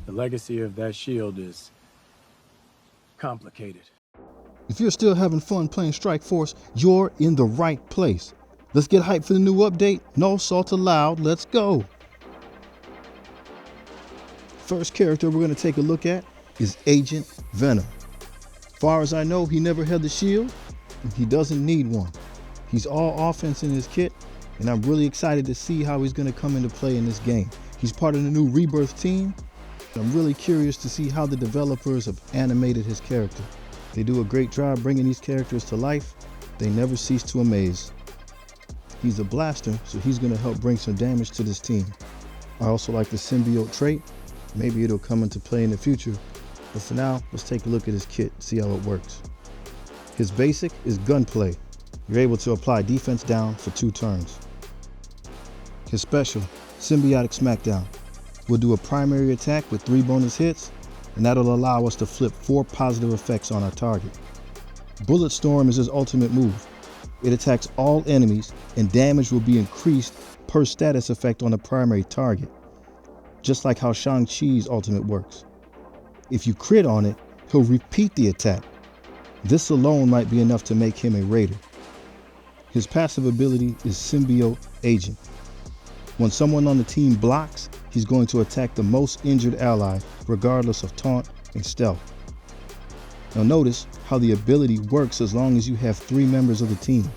The legacy of that shield is complicated. If you're still having fun playing Strike Force, you're in the right place. Let's get hyped for the new update. No salt allowed. Let's go. First character we're going to take a look at is Agent Venom. Far as I know, he never had the shield, and he doesn't need one. He's all offense in his kit, and I'm really excited to see how he's going to come into play in this game. He's part of the new Rebirth team. I'm really curious to see how the developers have animated his character. They do a great job bringing these characters to life. They never cease to amaze. He's a blaster, so he's going to help bring some damage to this team. I also like the symbiote trait. Maybe it'll come into play in the future. But for now, let's take a look at his kit, see how it works. His basic is gunplay. You're able to apply defense down for 2 turns. His special, symbiotic smackdown. We'll do a primary attack with 3 bonus hits, and that'll allow us to flip 4 positive effects on our target. Bullet Storm is his ultimate move. It attacks all enemies, and damage will be increased per status effect on the primary target, just like how Shang-Chi's ultimate works. If you crit on it, he'll repeat the attack. This alone might be enough to make him a raider. His passive ability is Symbiote Agent. When someone on the team blocks, he's going to attack the most injured ally, regardless of taunt and stealth. Now notice how the ability works as long as you have 3 members of the team.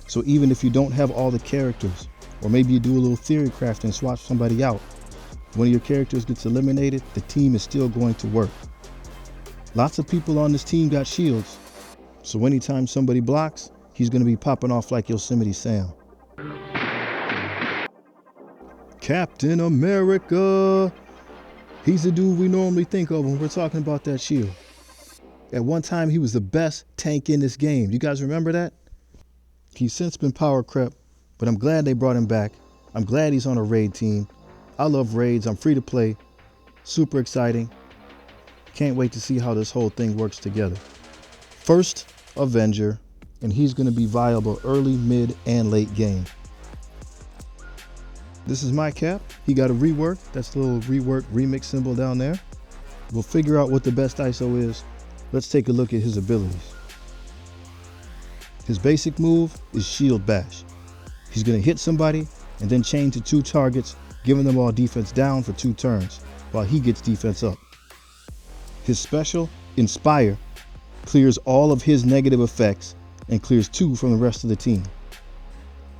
So even if you don't have all the characters, or maybe you do a little theory craft and swap somebody out, one of your characters gets eliminated, the team is still going to work. Lots of people on this team got shields, so anytime somebody blocks, he's going to be popping off like Yosemite Sam. Captain America. He's the dude we normally think of when we're talking about that shield. At one time, he was the best tank in this game. You guys remember that? He's since been power crept, but I'm glad they brought him back. I'm glad he's on a raid team. I love raids. I'm free to play. Super exciting. Can't wait to see how this whole thing works together. First Avenger, and he's going to be viable early, mid, and late game. This is my cap. He got a rework. That's the little rework remix symbol down there. We'll figure out what the best ISO is. Let's take a look at his abilities. His basic move is Shield Bash. He's going to hit somebody and then chain to 2 targets, giving them all defense down for 2 turns, while he gets defense up. His special, Inspire, clears all of his negative effects and clears 2 from the rest of the team.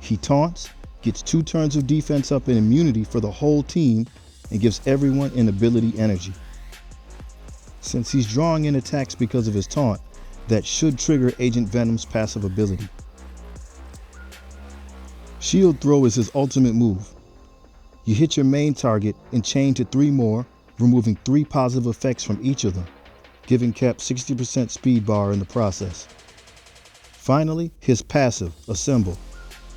He taunts, gets 2 turns of defense up and immunity for the whole team, and gives everyone an ability energy. Since he's drawing in attacks because of his taunt, that should trigger Agent Venom's passive ability. Shield Throw is his ultimate move. You hit your main target and chain to 3 more, removing 3 positive effects from each of them, giving Cap 60% speed bar in the process. Finally, his passive, Assemble.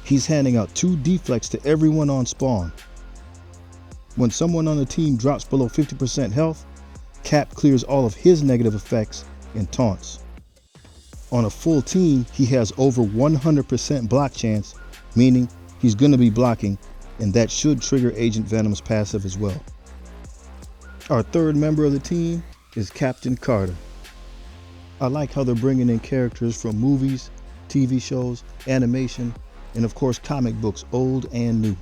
He's handing out 2 deflects to everyone on spawn. When someone on the team drops below 50% health, Cap clears all of his negative effects and taunts. On a full team, he has over 100% block chance, meaning he's going to be blocking, and that should trigger Agent Venom's passive as well. Our third member of the team is Captain Carter. I like how they're bringing in characters from movies, TV shows, animation, and of course comic books, old and new.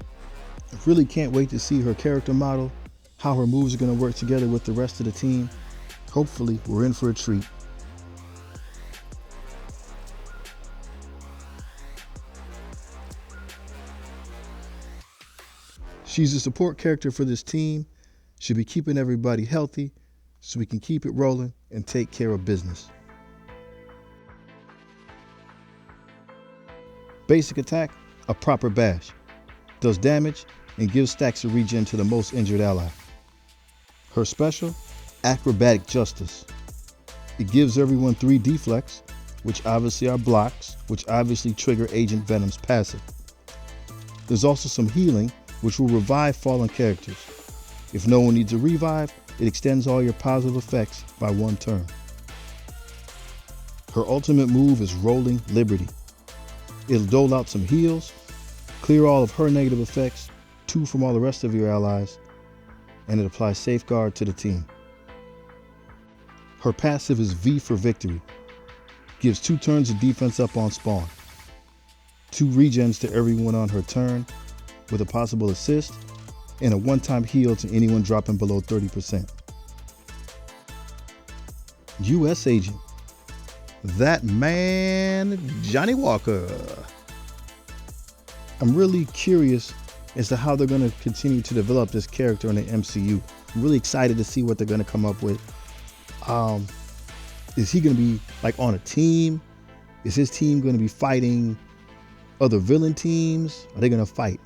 I really can't wait to see her character model, how her moves are going to work together with the rest of the team. Hopefully, we're in for a treat. She's a support character for this team. She'll be keeping everybody healthy so we can keep it rolling and take care of business. Basic attack, a proper bash. Does damage and gives stacks of regen to the most injured ally. Her special, Acrobatic Justice. It gives everyone 3 deflects, which obviously are blocks, which obviously trigger Agent Venom's passive. There's also some healing, which will revive fallen characters. If no one needs a revive, it extends all your positive effects by 1 turn. Her ultimate move is Rolling Liberty. It'll dole out some heals, clear all of her negative effects, 2 from all the rest of your allies, and it applies safeguard to the team. Her passive is V for victory. Gives 2 turns of defense up on spawn. 2 regens to everyone on her turn with a possible assist, and a one-time heal to anyone dropping below 30%. U.S. Agent. That man, Johnny Walker. I'm really curious as to how they're going to continue to develop this character in the MCU. I'm really excited to see what they're going to come up with. Is he going to be like on a team? Is his team going to be fighting other villain teams? Are they going to fight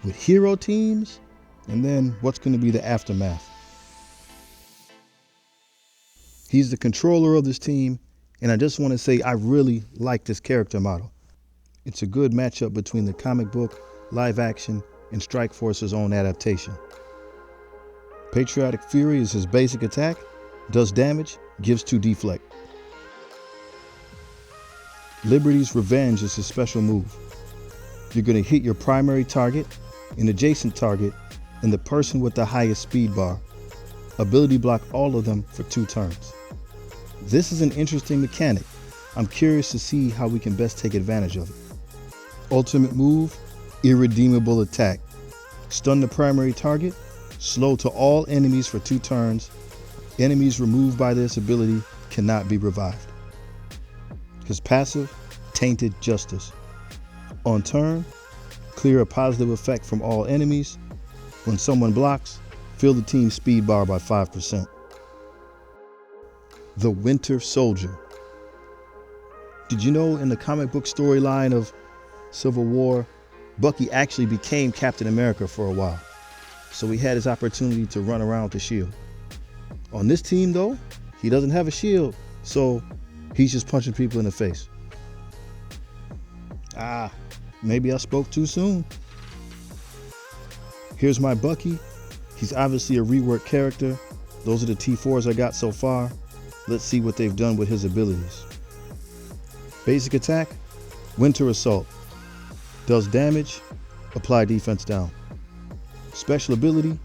with hero teams? And then what's going to be the aftermath? He's the controller of this team, and I just want to say I really like this character model. It's a good matchup between the comic book, live action, and Strike Force's own adaptation. Patriotic Fury is his basic attack, does damage, gives 2 deflect. Liberty's Revenge is his special move. You're going to hit your primary target, an adjacent target, and the person with the highest speed bar. Ability block all of them for 2 turns. This is an interesting mechanic. I'm curious to see how we can best take advantage of it. Ultimate move, Irredeemable Attack. Stun the primary target, slow to all enemies for 2 turns. Enemies removed by this ability cannot be revived. His passive, Tainted Justice. On turn, clear a positive effect from all enemies. When someone blocks, fill the team's speed bar by 5%. The Winter Soldier. Did you know in the comic book storyline of Civil War, Bucky actually became Captain America for a while. So he had his opportunity to run around with the shield. On this team though, he doesn't have a shield, so he's just punching people in the face. Maybe I spoke too soon. Here's my Bucky. He's obviously a reworked character. Those are the T4s I got so far. Let's see what they've done with his abilities. Basic attack, Winter Assault. Does damage, apply defense down. Special ability,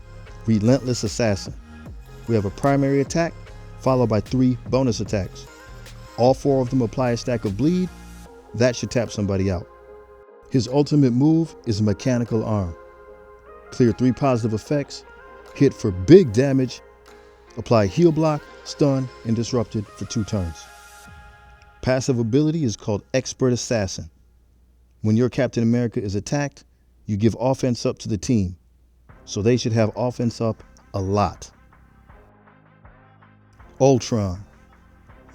Relentless Assassin. We have a primary attack, followed by 3 bonus attacks. All 4 of them apply a stack of bleed. That should tap somebody out. His ultimate move is Mechanical Arm. Clear 3 positive effects, hit for big damage, apply heal block, stun, and disrupted for 2 turns. Passive ability is called Expert Assassin. When your Captain America is attacked, you give offense up to the team. So they should have offense up a lot. Ultron,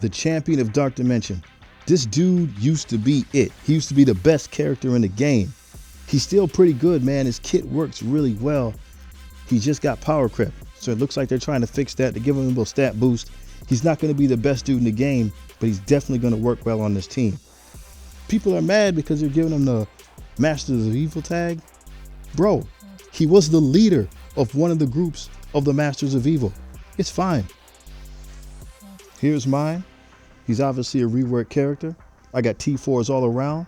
the champion of Dark Dimension. This dude used to be it. He used to be the best character in the game. He's still pretty good, man. His kit works really well. He just got power creep. So it looks like they're trying to fix that to give him a little stat boost. He's not going to be the best dude in the game, but he's definitely going to work well on this team. People are mad because they're giving him the Masters of Evil tag. Bro, he was the leader of one of the groups of the Masters of Evil. It's fine. Here's mine. He's obviously a reworked character. I got T4s all around,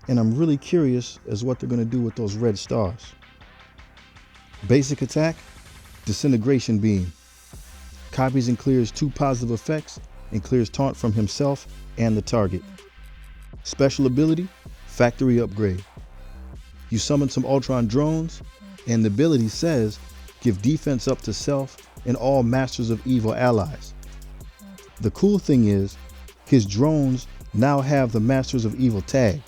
and I'm really curious as what they're going to do with those red stars. Basic attack, Disintegration Beam. Copies and clears 2 positive effects and clears taunt from himself and the target. Special ability, Factory Upgrade. You summon some Ultron drones, and the ability says give defense up to self and all Masters of Evil allies. The cool thing is, his drones now have the Masters of Evil tag,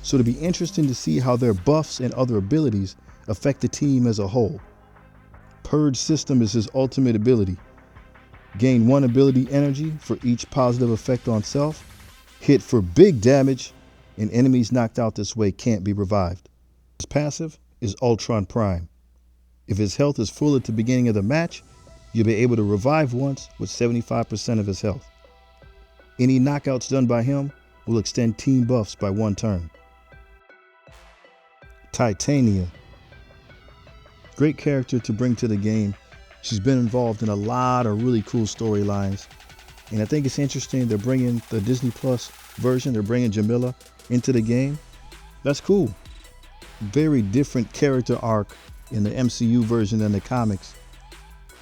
so it'll be interesting to see how their buffs and other abilities affect the team as a whole. Purge System is his ultimate ability. Gain 1 ability energy for each positive effect on self, hit for big damage, and enemies knocked out this way can't be revived. His passive is Ultron Prime. If his health is full at the beginning of the match, you'll be able to revive once with 75% of his health. Any knockouts done by him will extend team buffs by 1 turn. Titania. Great character to bring to the game. She's been involved in a lot of really cool storylines. And I think it's interesting they're bringing the Disney Plus version, they're bringing Jamila into the game. That's cool. Very different character arc in the MCU version than the comics.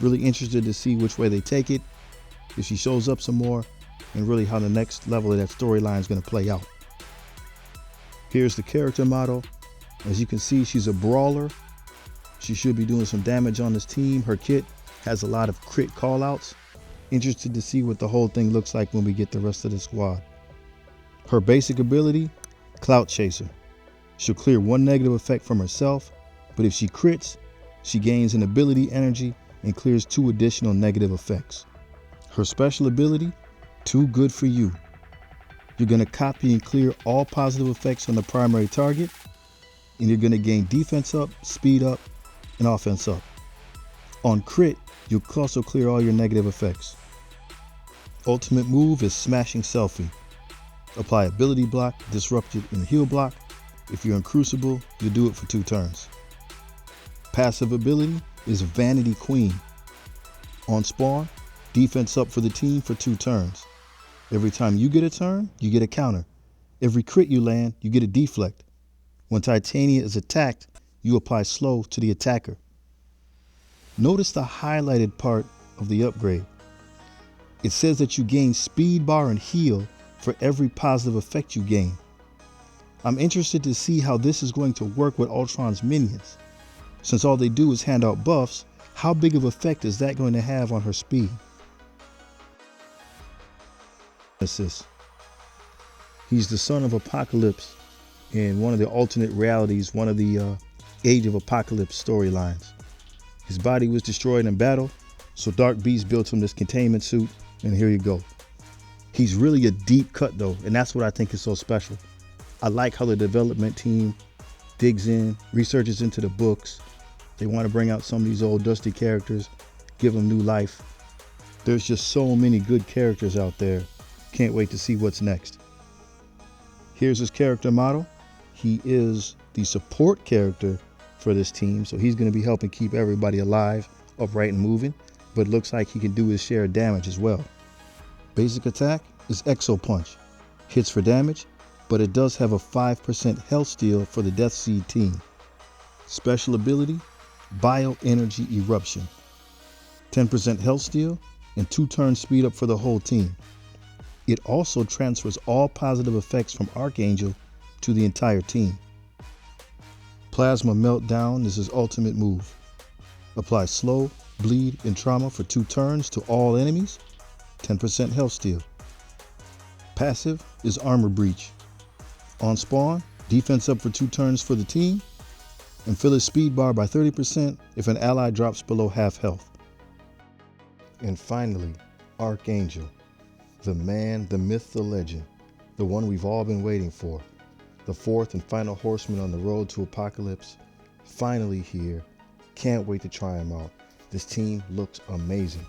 Really interested to see which way they take it, if she shows up some more, and really how the next level of that storyline is going to play out. Here's the character model. As you can see, she's a brawler. She should be doing some damage on this team. Her kit has a lot of crit callouts. Interested to see what the whole thing looks like when we get the rest of the squad. Her basic ability, Clout Chaser. She'll clear one negative effect from herself, but if she crits, she gains an ability energy and clears 2 additional negative effects. Her special ability, Too Good For You. You're going to copy and clear all positive effects on the primary target, and you're going to gain defense up, speed up, and offense up. On crit, you'll also clear all your negative effects. Ultimate move is Smashing Selfie. Apply ability block, disrupted, and heal block. If you're in Crucible, you'll do it for 2 turns. Passive ability is Vanity Queen. On spawn, defense up for the team for 2 turns. Every time you get a turn, you get a counter. Every crit you land, you get a deflect. When Titania is attacked, you apply slow to the attacker. Notice the highlighted part of the upgrade. It says that you gain speed bar and heal for every positive effect you gain. I'm interested to see how this is going to work with Ultron's minions. Since all they do is hand out buffs, how big of effect is that going to have on her speed? Nemesis. He's the son of Apocalypse in one of the alternate realities, one of the Age of Apocalypse storylines. His body was destroyed in battle, so Dark Beast built him this containment suit, and here you go. He's really a deep cut though, and that's what I think is so special. I like how the development team digs in, researches into the books. They want to bring out some of these old dusty characters, give them new life. There's just so many good characters out there. Can't wait to see what's next. Here's his character model. He is the support character for this team, so he's going to be helping keep everybody alive, upright and moving, but looks like he can do his share of damage as well. Basic attack is Exo Punch. Hits for damage, but it does have a 5% health steal for the Death Seed team. Special ability, Bioenergy Eruption. 10% health steal and 2 turns speed up for the whole team. It also transfers all positive effects from Archangel to the entire team. Plasma Meltdown is his ultimate move. Apply slow, bleed, and trauma for 2 turns to all enemies. 10% health steal. Passive is Armor Breach. On spawn, defense up for 2 turns for the team, and fill his speed bar by 30% if an ally drops below half health. And finally, Archangel. The man, the myth, the legend, the one we've all been waiting for. The 4th and final horseman on the road to Apocalypse. Finally here. Can't wait to try him out. This team looks amazing.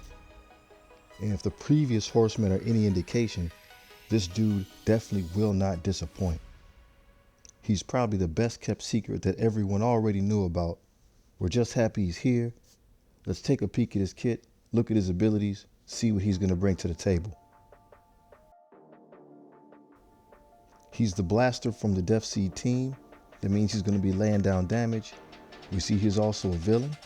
And if the previous horsemen are any indication, this dude definitely will not disappoint. He's probably the best kept secret that everyone already knew about. We're just happy he's here. Let's take a peek at his kit, look at his abilities, see what he's going to bring to the table. He's the blaster from the Death Seed team. That means he's going to be laying down damage. We see he's also a villain.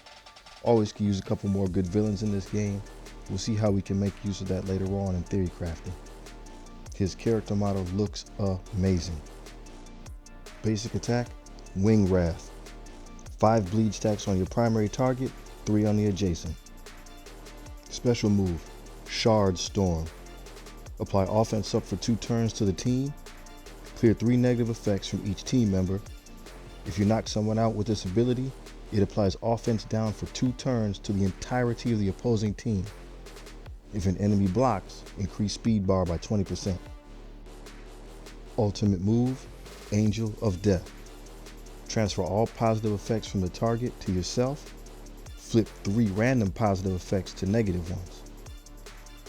Always can use a couple more good villains in this game. We'll see how we can make use of that later on in theory crafting. His character model looks amazing. Basic attack, Wing Wrath. 5 bleed stacks on your primary target, 3 on the adjacent. Special move, Shard Storm. Apply offense up for 2 turns to the team. Clear 3 negative effects from each team member. If you knock someone out with this ability, it applies offense down for 2 turns to the entirety of the opposing team. If an enemy blocks, increase speed bar by 20%. Ultimate move, Angel of Death. Transfer all positive effects from the target to yourself. Flip 3 random positive effects to negative ones.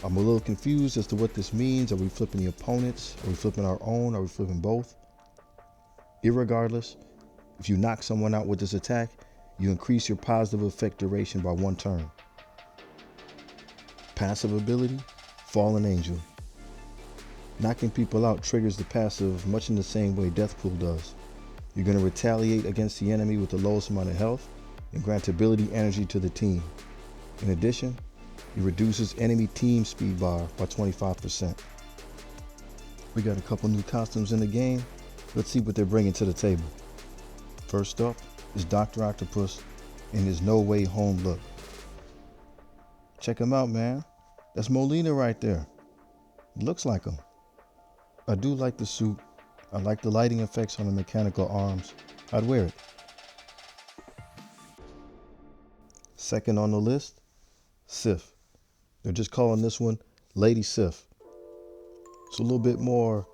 I'm a little confused as to what this means. Are we flipping the opponents? Are we flipping our own? Are we flipping both? Irregardless, if you knock someone out with this attack, you increase your positive effect duration by 1 turn. Passive ability, Fallen Angel. Knocking people out triggers the passive much in the same way Deathpool does. You're going to retaliate against the enemy with the lowest amount of health and grant ability energy to the team. In addition, it reduces enemy team speed bar by 25%. We got a couple new costumes in the game. Let's see what they're bringing to the table. First up is Dr. Octopus in his No Way Home look. Check him out, man. That's Molina right there. It looks like him. I do like the suit. I like the lighting effects on the mechanical arms. I'd wear it. Second on the list, Sif. They're just calling this one Lady Sif. It's a little bit more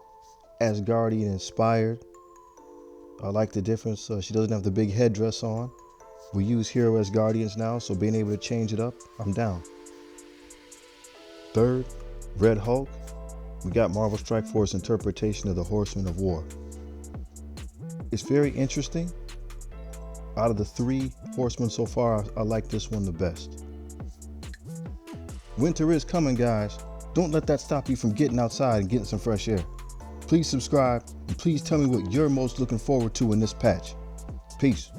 Asgardian inspired. I like the difference. She doesn't have the big headdress on. We use hero Asgardians now, so being able to change it up, I'm down. Third, Red Hulk. We got Marvel Strike Force interpretation of the Horsemen of War. It's very interesting. Out of the 3 Horsemen so far, I like this one the best. Winter is coming, guys. Don't let that stop you from getting outside and getting some fresh air. Please subscribe, and please tell me what you're most looking forward to in this patch. Peace.